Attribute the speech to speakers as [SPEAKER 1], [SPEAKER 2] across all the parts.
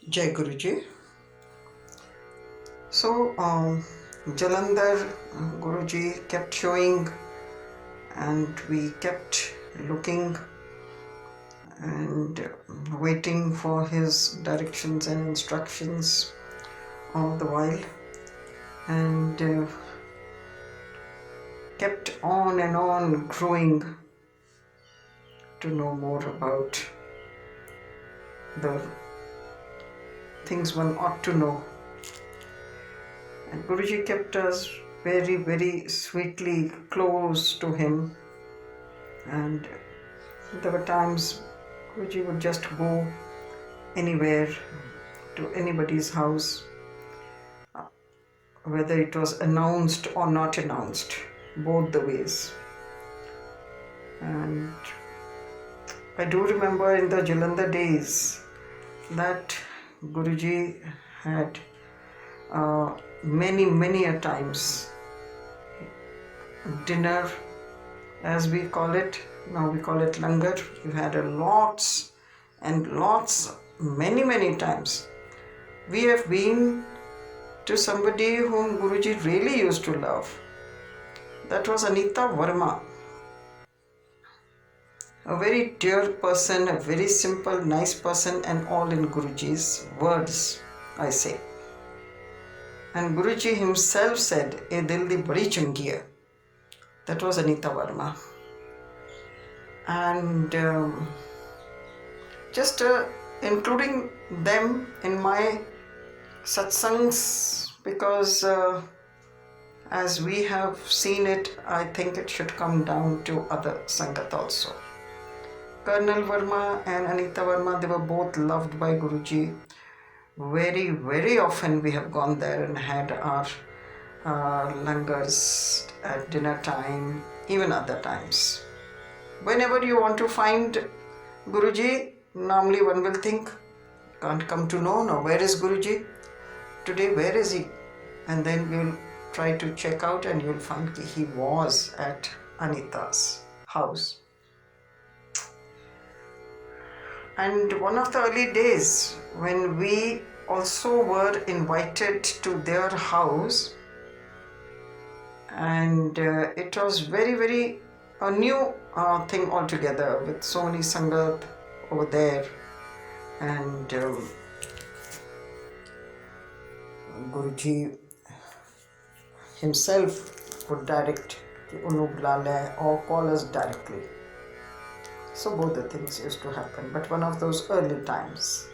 [SPEAKER 1] Jai Guruji. So, Jalandhar Guruji kept showing, and we kept looking and waiting for his directions and instructions all the while, and kept on and on growing to know more about the things one ought to know. And Guruji kept us very, very sweetly close to him, and there were times Guruji would just go anywhere to anybody's house, whether it was announced or not announced, both the ways. And I do remember in the Jalandhar days that Guruji had many a times dinner, as we call it. Now we call it langar. We had lots and lots, many times. We have been to somebody whom Guruji really used to love. That was Anita Verma. A very dear person, a very simple, nice person, and all in Guruji's words, I say. And Guruji himself said, "E dil di badi changi hai." That was Anita Verma. And just including them in my satsangs, because as we have seen it, I think it should come down to other sangat also. Colonel Verma and Anita Verma, they were both loved by Guruji. Very often we have gone there and had our langars at dinner time, even other times. Whenever you want to find Guruji, normally one will think, can't come to know, no, where is Guruji? Today, where is he? And then you'll try to check out and you'll find he was at Anita's house. And one of the early days when we also were invited to their house, and it was very a new thing altogether, with so many sangat over there, and Guruji himself would direct Unu Blale or call us directly. So both the things used to happen, but one of those early times.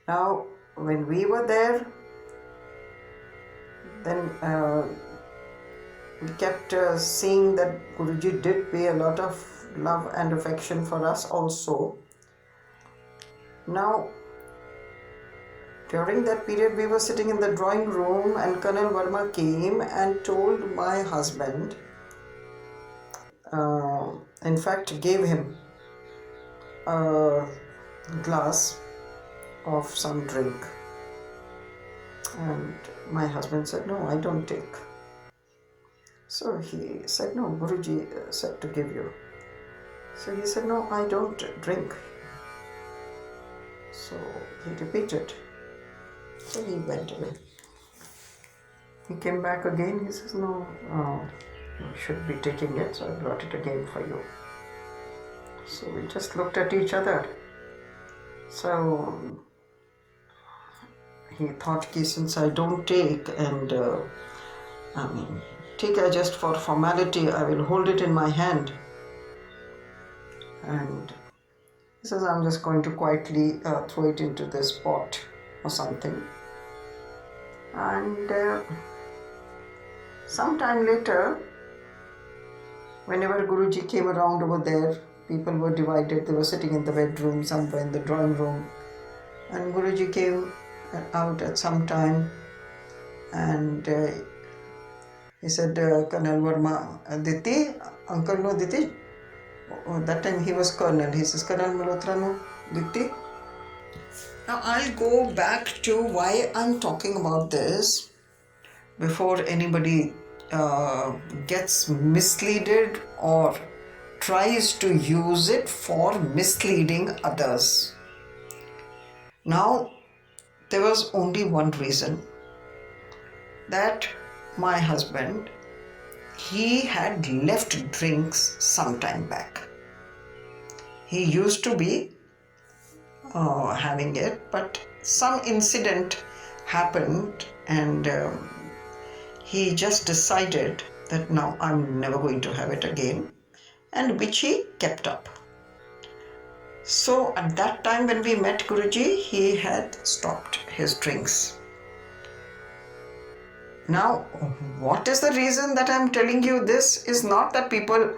[SPEAKER 1] Now, when we were there, then we kept seeing that Guruji did pay a lot of love and affection for us also. Now, during that period, we were sitting in the drawing room, and Colonel Verma came and told my husband, in fact gave him a glass of some drink, and my husband said, "No, I don't take." So he said, "No, Guruji said to give you." So he said, "No, I don't drink." So he repeated. So he went away. He came back again. He says, "No, you should be taking it." So I brought it again for you. So we just looked at each other. So he thought, since I don't take, and take it just for formality, I will hold it in my hand. And he says, "I'm just going to quietly throw it into this pot or something." And sometime later, whenever Guruji came around over there, people were divided. They were sitting in the bedroom, some were in the drawing room. And Guruji came out at some time, and he said, "Colonel Verma, Diti, uncle no Diti." That time he was colonel. He says, "Colonel Malhotra no Diti." Now I'll go back to why I'm talking about this before anybody gets misleaded or tries to use it for misleading others. Now, there was only one reason, that my husband, he had left drinks some time back. He used to be having it, but some incident happened, and he just decided that now I'm never going to have it again, and which he kept up. So at that time when we met Guruji, he had stopped his drinks. Now, what is the reason that I'm telling you this is not that people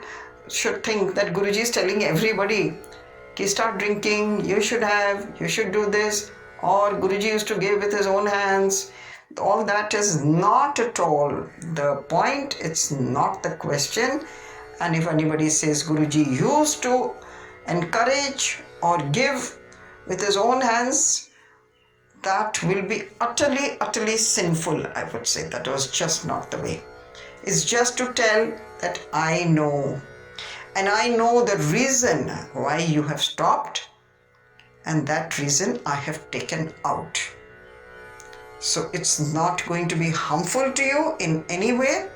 [SPEAKER 1] should think that Guruji is telling everybody, "Ki start drinking, you should do this," or Guruji used to give with his own hands. All that is not at all the point. It's not the question. And if anybody says Guruji used to encourage or give with his own hands, that will be utterly sinful. I would say that was just not the way. It's just to tell that I know, and I know the reason why you have stopped, and that reason I have taken out. So it's not going to be harmful to you in any way.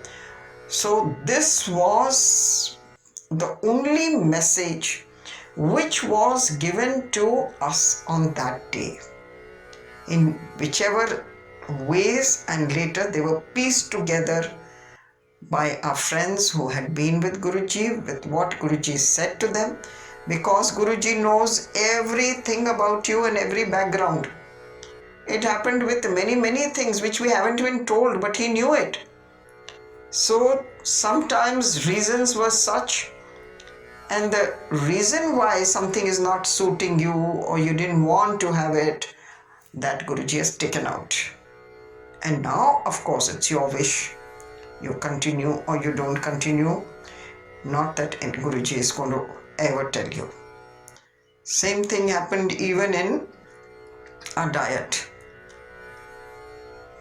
[SPEAKER 1] So this was the only message which was given to us on that day, in whichever ways, and later they were pieced together by our friends who had been with Guruji, with what Guruji said to them, because Guruji knows everything about you and every background. It happened with many things which we haven't been told, but he knew it. So sometimes reasons were such, and the reason why something is not suiting you or you didn't want to have it, that Guruji has taken out. And now, of course, it's your wish. You continue or you don't continue. Not that Guruji is going to ever tell you. Same thing happened even in our diet.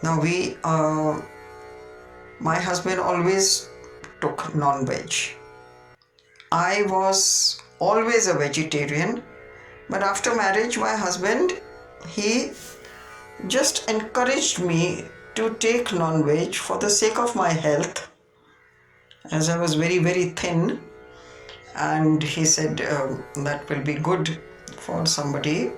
[SPEAKER 1] Now my husband always took non-veg. I was always a vegetarian, but after marriage, my husband, he just encouraged me to take non-veg for the sake of my health, as I was very thin, and he said that will be good for somebody,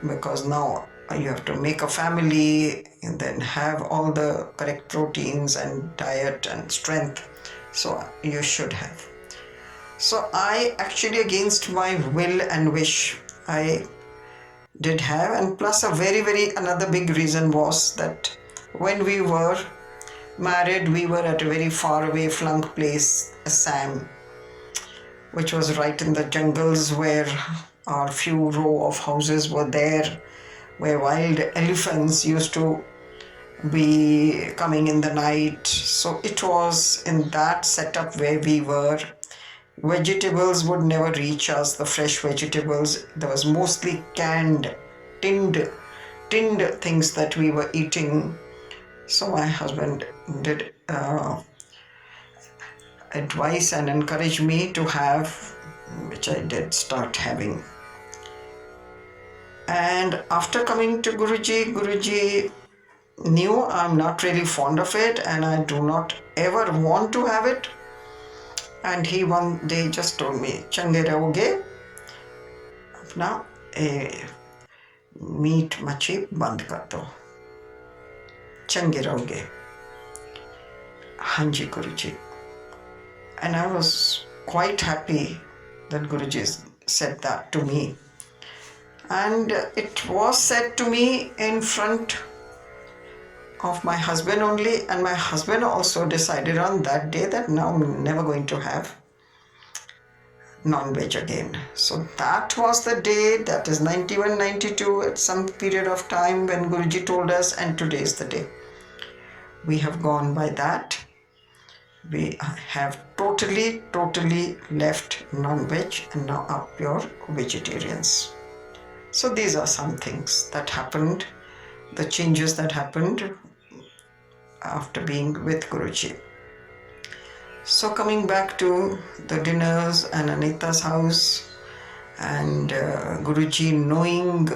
[SPEAKER 1] because now you have to make a family and then have all the correct proteins and diet and strength, so you should have. So I actually, against my will and wish, I did have, and plus a very another big reason was that when we were married, we were at a very far away flunk place, Assam, which was right in the jungles, where our few row of houses were there, where wild elephants used to be coming in the night. So it was in that setup where we were. Vegetables would never reach us, the fresh vegetables. There was mostly canned, tinned things that we were eating. So my husband did advise and encourage me to have, which I did start having. And after coming to Guruji knew I'm not really fond of it and I do not ever want to have it. And he one day just told me, "Change rahoge, apna meat machi band kar do. Change rahoge." Hanji Guruji. And I was quite happy that Guruji said that to me. And it was said to me in front of my husband only, and my husband also decided on that day that now I'm never going to have non-veg again. So that was the day, that is 91, 92, at some period of time when Guruji told us, and today is the day. We have gone by that. We have totally left non-veg and now are pure vegetarians. So these are some things that happened, the changes that happened after being with Guruji. So coming back to the dinners and Anita's house, and Guruji knowing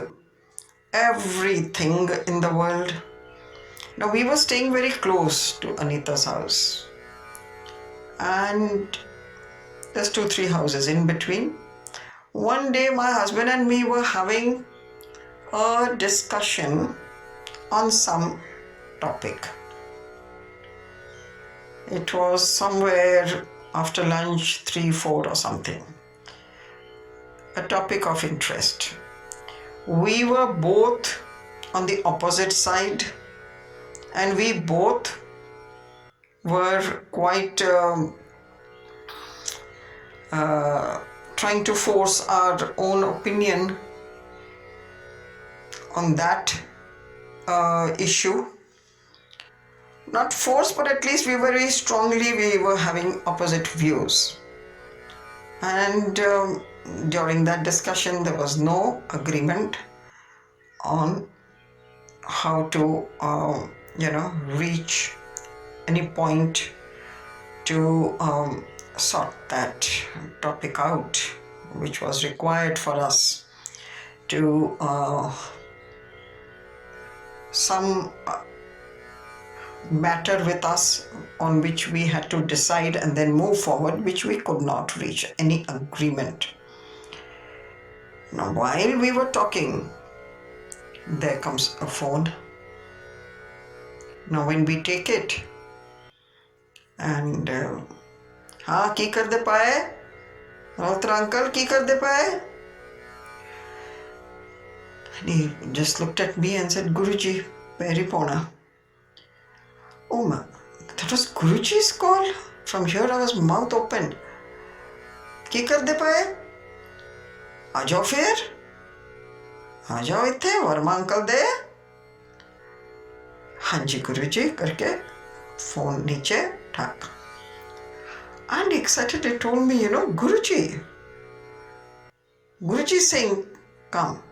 [SPEAKER 1] everything in the world. Now we were staying very close to Anita's house, and there's 2-3 houses in between. One day my husband and me were having a discussion on some topic. It was somewhere after lunch, 3-4 or something. A topic of interest. We were both on the opposite side, and we both were quite trying to force our own opinion on that issue. Not force, but at least we were having opposite views. And during that discussion, there was no agreement on how to, reach any point to sort that topic out, which was required for us to some matter with us on which we had to decide and then move forward, which we could not reach any agreement. Now, while we were talking, there comes a phone. Now, when we take it, and हाँ की कर दे पाए Rautra uncle की कर दे पाए. And he just looked at me and said, Guruji, Peri Pona. Oh man, that was Guruji's call. From here I was mouth open. की कर दे पाए? आ जाओ फिर. आ जाओ इत्थे वर्मा अंकल दे. हाँ जी गुरुजी करके फोन नीचे ठाक. And excited he told me, Guruji is saying, come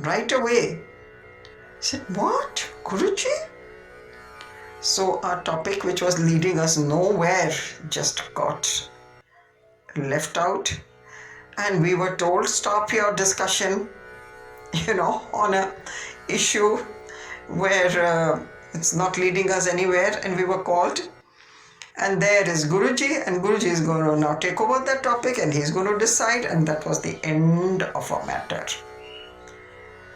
[SPEAKER 1] right away. I said, what? Guruji? So our topic, which was leading us nowhere, just got left out, and we were told, stop your discussion, on a issue where it's not leading us anywhere, and we were called. And there is Guruji, and Guruji is going to now take over that topic, and he's going to decide, and that was the end of our matter.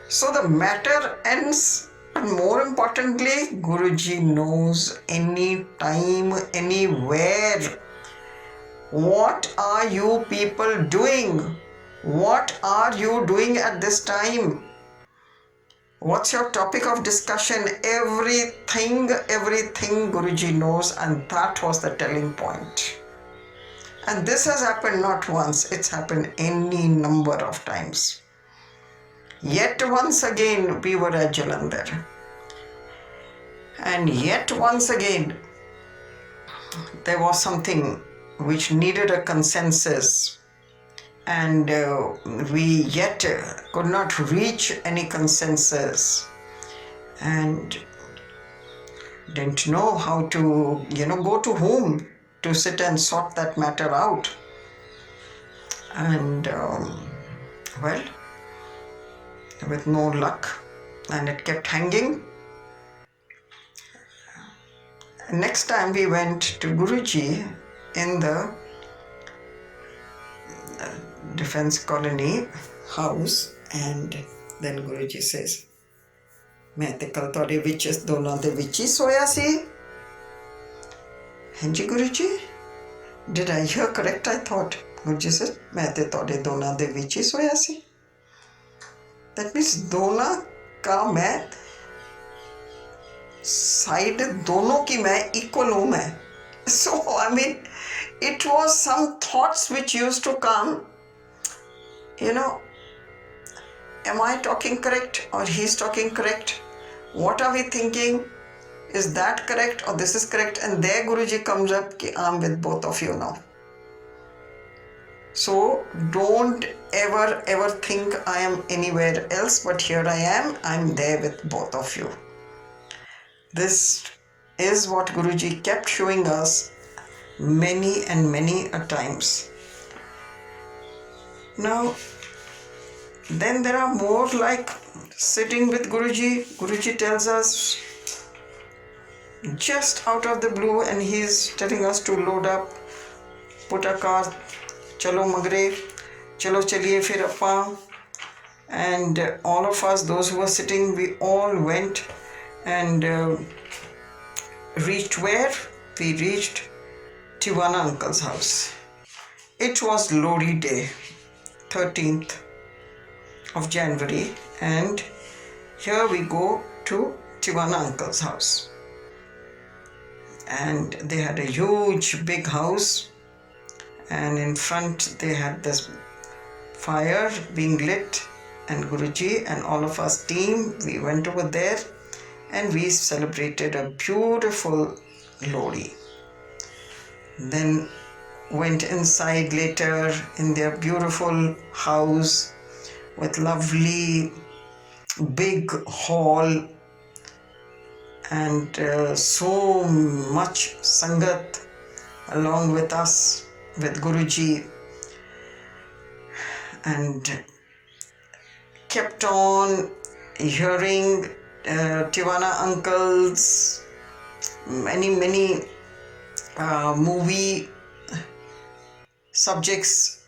[SPEAKER 1] So the matter ends, and more importantly, Guruji knows any time, anywhere. What are you people doing? What are you doing at this time? What's your topic of discussion? Everything Guruji knows, and that was the telling point. And this has happened not once, it's happened any number of times. Yet once again we were at Jalandhar. And yet once again there was something which needed a consensus. And we yet could not reach any consensus, and didn't know how to, go to whom to sit and sort that matter out. And with no luck, and it kept hanging. Next time we went to Guruji in the Defense Colony house, and then Guruji says, मैं ते कल तोड़े विच दोनों दे विच ही सोया सी. हाँ जी Guruji, did I hear correct? I thought. Guruji says, मैं ते तोड़े दोनों दे विच ही सोया सी. That means दोनों का मैं साइड दोनों की मैं equal हूँ मैं. So it was some thoughts which used to come. Am I talking correct, or he's talking correct? What are we thinking? Is that correct, or this is correct? And there Guruji comes up, ki I'm with both of you now. So don't ever think I am anywhere else, but here I am, I'm there with both of you. This is what Guruji kept showing us many and many a times. Now, then there are more like sitting with Guruji. Guruji tells us just out of the blue, and he's telling us to load up, put a car, chalo magre, chalo chaliye fir appa. And all of us, those who were sitting, we all went and reached where? We reached Tivana uncle's house. It was Lodi day, 13th of January, and here we go to Tivana uncle's house. And they had a huge big house, and in front they had this fire being lit, and Guruji and all of us team, we went over there and we celebrated a beautiful Lodi. Then went inside later in their beautiful house with lovely big hall and so much Sangat along with us, with Guruji, and kept on hearing Tivana uncle's many movie subjects,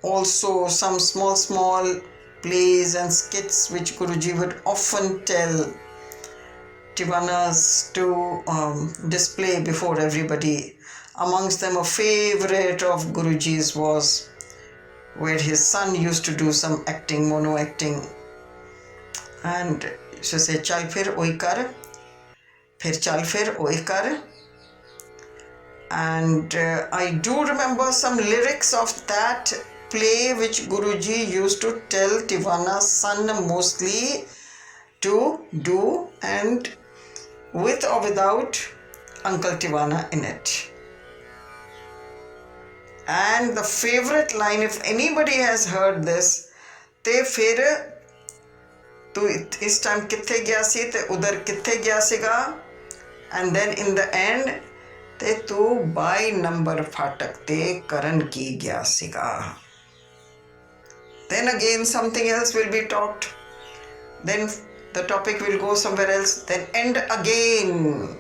[SPEAKER 1] also some small plays and skits which Guruji would often tell Tivanas to display before everybody. Amongst them, a favorite of Guruji's was where his son used to do some acting, mono acting, and used to say, "Chal fir oi kar, fir chal fir oi kar." And I do remember some lyrics of that play which Guruji used to tell Tivana's son mostly to do, and with or without Uncle Tivana in it. And the favorite line, if anybody has heard this, te fir tu is time kithe gaya si te udhar kithe gaya siga, and then in the end te tu by number phatak te karan ki gaya siga. Then again something else will be talked, then the topic will go somewhere else, then end again.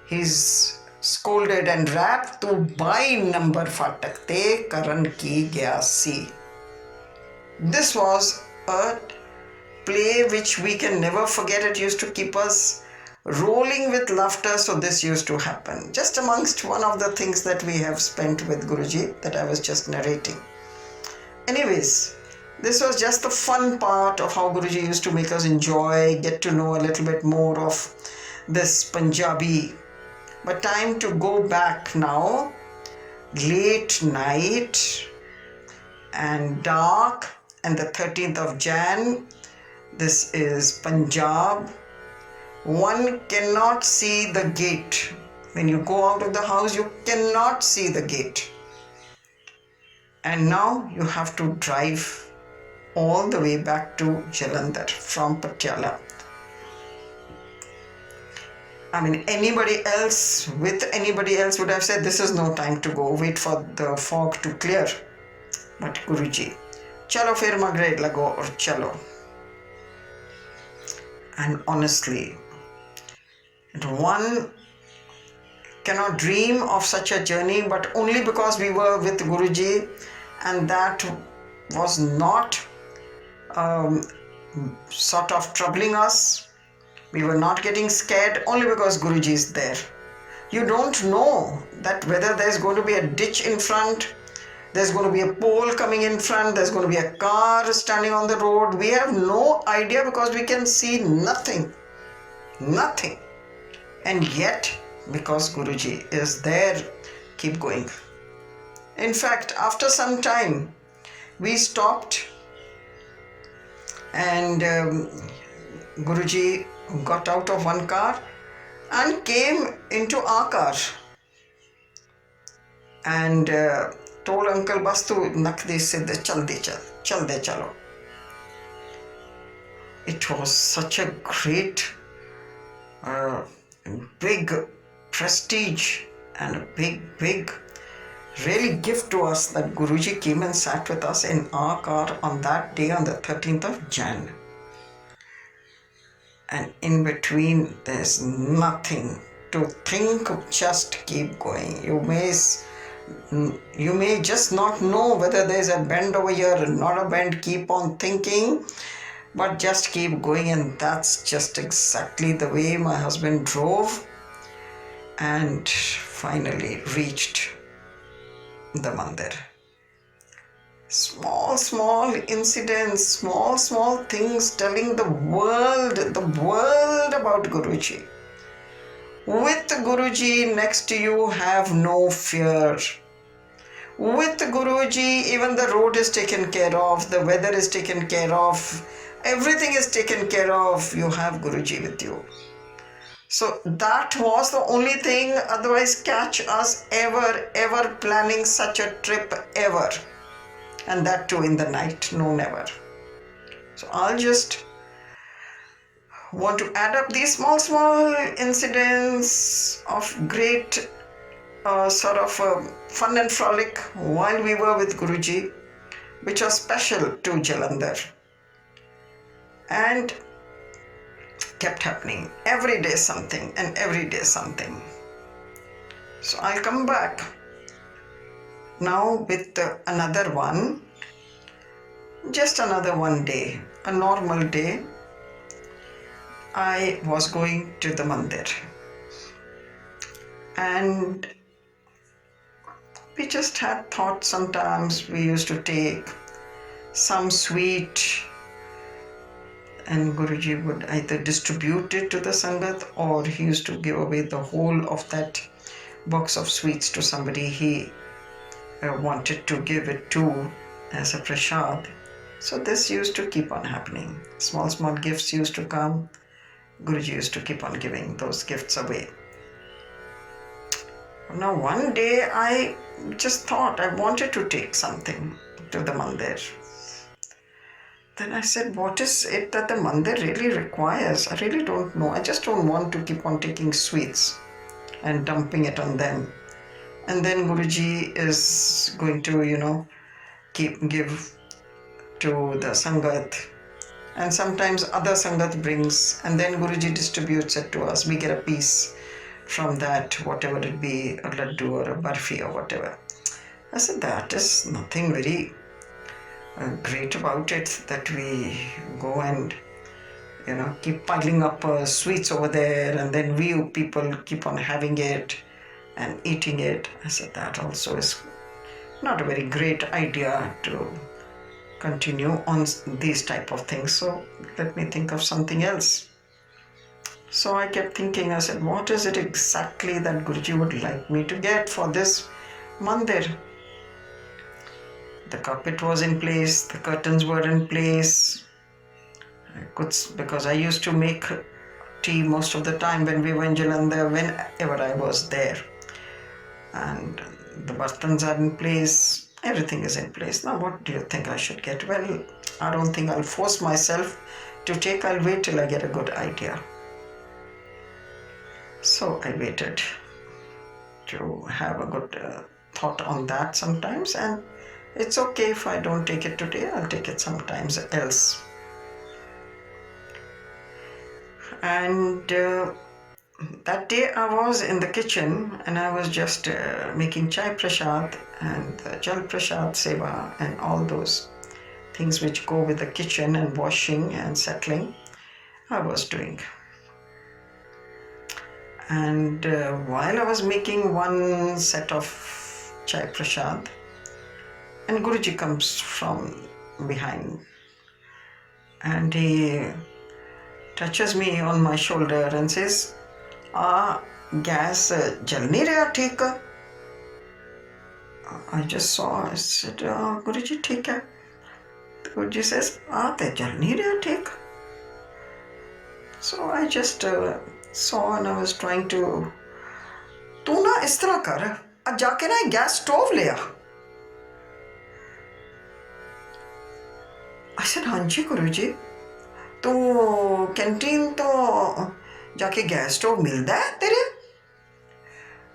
[SPEAKER 1] He's scolded and rapped, "Tu by number phatak te karan ki gaya si." This was a play which we can never forget. It used to keep us rolling with laughter, so this used to happen. Just amongst one of the things that we have spent with Guruji that I was just narrating. Anyways, this was just the fun part of how Guruji used to make us enjoy, get to know a little bit more of this Punjabi. But time to go back now. Late night and dark, and the 13th of Jan. This is Punjab. One cannot see the gate. When you go out of the house, you cannot see the gate. And now you have to drive all the way back to Jalandhar from Patiala. I mean, anybody else would have said, this is no time to go, wait for the fog to clear. But Guruji, chalo fir magre lago or chalo. And honestly, one cannot dream of such a journey, but only because we were with Guruji, and that was not sort of troubling us. We were not getting scared only because Guruji is there. You don't know that whether there's going to be a ditch in front, there's going to be a pole coming in front, there's going to be a car standing on the road. We have no idea because we can see nothing. Nothing. And yet, because Guruji is there, keep going. In fact, after some time, we stopped and Guruji got out of one car and came into our car and told Uncle Bastu, nakde siddhe chal de chalo. It was such a great, big prestige and a big really gift to us that Guruji came and sat with us in our car on that day, on the 13th of Jan. and in between there's nothing to think. Just keep going. You may just not know whether there's a bend over here or not a bend. Keep on thinking, but just keep going. And that's just exactly the way my husband drove and finally reached the mandir. Small incidents, small things telling the world about Guruji. With Guruji next to you, have no fear. With Guruji, even the road is taken care of, the weather is taken care of, everything is taken care of. You have Guruji with you. So that was the only thing. Otherwise, catch us ever planning such a trip ever. And that too in the night. No, never. So I'll just want to add up these small incidents of great fun and frolic while we were with Guruji, which was special to Jalandhar. And kept happening. Every day something and every day something. So I'll come back now with another one. Just another one day, a normal day. I was going to the mandir. And we just had thought sometimes we used to take some sweet and Guruji would either distribute it to the Sangat or he used to give away the whole of that box of sweets to somebody he wanted to give it to as a prasad. So this used to keep on happening. Small gifts used to come. Guruji used to keep on giving those gifts away. Now one day I just thought I wanted to take something to the mandir. Then I said, what is it that the mandir really requires? I really don't know. I just don't want to keep on taking sweets and dumping it on them. And then Guruji is going to, give to the Sangat. And sometimes other Sangat brings, and then Guruji distributes it to us. We get a piece from that, whatever it be, a laddu or a barfi or whatever. I said, that is nothing very great about it, that we go and keep piling up sweets over there, and then we people keep on having it and eating it. I said, that also is not a very great idea to continue on these type of things. So let me think of something else. So I kept thinking, I said, what is it exactly that Guruji would like me to get for this mandir? The carpet was in place, the curtains were in place. Because I used to make tea most of the time when we were in Jalandhar, whenever I was there. And the bartans are in place, everything is in place. Now what do you think I should get? Well, I don't think I'll force myself to take. I'll wait till I get a good idea. So I waited to have a good thought on that sometimes, and it's okay if I don't take it today, I'll take it sometimes else. And that day I was in the kitchen and I was just making chai prasad and jal prasad seva and all those things which go with the kitchen and washing and settling, I was doing. And while I was making one set of chai prasad, and Guruji comes from behind and he touches me on my shoulder and says, gas jal nahi raha theek? I just saw, I said, Guruji theek hai. Guruji says, te jal nahi raha theek. So I just saw and I was trying to, tu na is tarah kar, jaake na gas stove le aa. I said, हाँ जी गुरुजी, तो canteen तो जाके gas stove मिलता है तेरे?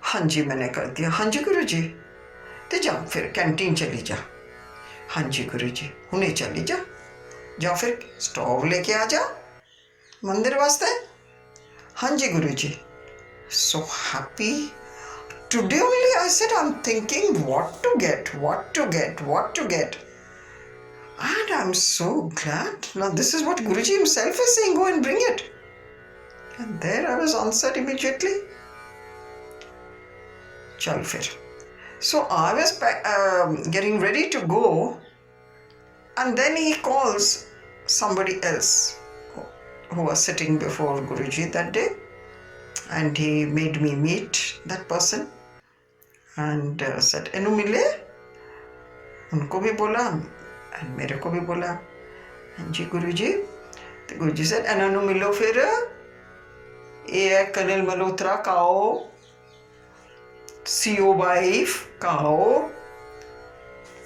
[SPEAKER 1] हाँ जी मैंने कर दिया. हाँ जी गुरुजी, तो जा फिर कैंटीन चली जा. हाँ जी गुरुजी, हुने चली जा, जा फिर स्टोव लेके आ जा. मंदिर वास्ते? हाँ जी गुरुजी. So happy. Today only I said I'm thinking what to get. And I'm so glad. Now this is what Guruji himself is saying, go and bring it. And there I was answered immediately. Chal fir. So I was getting ready to go, and then he calls somebody else who was sitting before Guruji that day, and he made me meet that person and said, "Enu mile?" उनको भी बोला and मेरे को भी बोला. जी गुरुजी. तो गुरुजी said, "ਇਹਨਾਂ ਨੂੰ ਮਿਲੋ ਫਿਰ, ਇਹ ਹੈ कर्नल मल्होत्रा काओ, CO वाइफ काओ,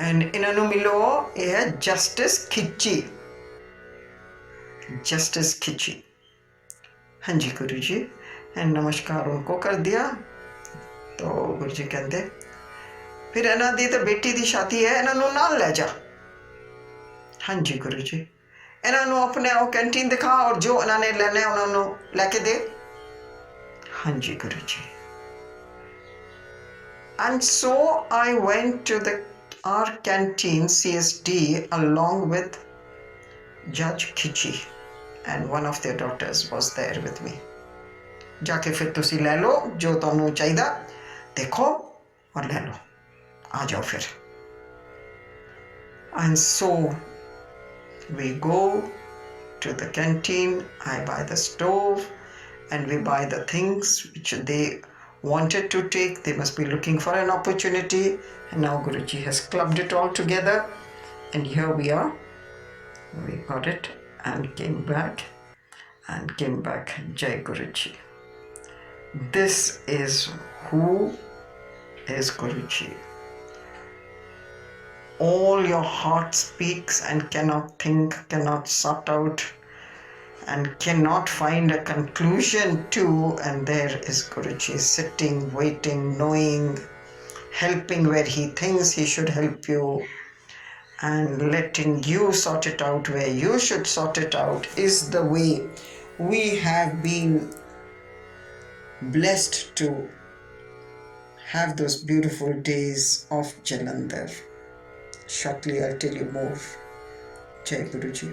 [SPEAKER 1] एंड ਇਹਨਾਂ ਨੂੰ ਮਿਲੋ, ਇਹ ਹੈ जस्टिस खिची." जस्टिस खिची. हाँ जी गुरुजी. एंड नमस्कार उनको कर दिया. तो गुरुजी कहते, फिर ਇਹਨਾਂ ਦੀ ਤਾਂ ਬੇਟੀ ਦੀ ਸ਼ਾਦੀ ਹੈ, ਇਹਨਾਂ ਨੂੰ ਨਾਲ ਲੈ ਜਾ. हाँ जी गुरुजी. ਇਹਨਾਂ ਨੂੰ ਆਪਣੇ ਉਹ कैंटीन दिखा और जो ਇਹਨਾਂ ਨੇ ਲੈਣਾ ਉਹਨਾਂ ਨੂੰ ਲੈ ਕੇ ਦੇ. हाँ जी गुरुजी. And so I went to our canteen CSD along with Judge Khichi, and one of their daughters was there with me. जाके फिर तुसी ले लो जो तुहानू चाहिदा, देखो और ले लो, आ जाओ फिर. And so we go to the canteen. I buy the stove and we buy the things which they wanted to take. They must be looking for an opportunity, and now Guruji has clubbed it all together, and here we are. We got it and came back. Jai Guruji. This is who is Guruji. All your heart speaks and cannot think, cannot sort out, and cannot find a conclusion to, and there is Guruji sitting, waiting, knowing, helping where he thinks he should help you, and letting you sort it out where you should sort it out, is the way we have been blessed to have those beautiful days of Jalandhar. Shortly I'll tell you more. Jai Guruji.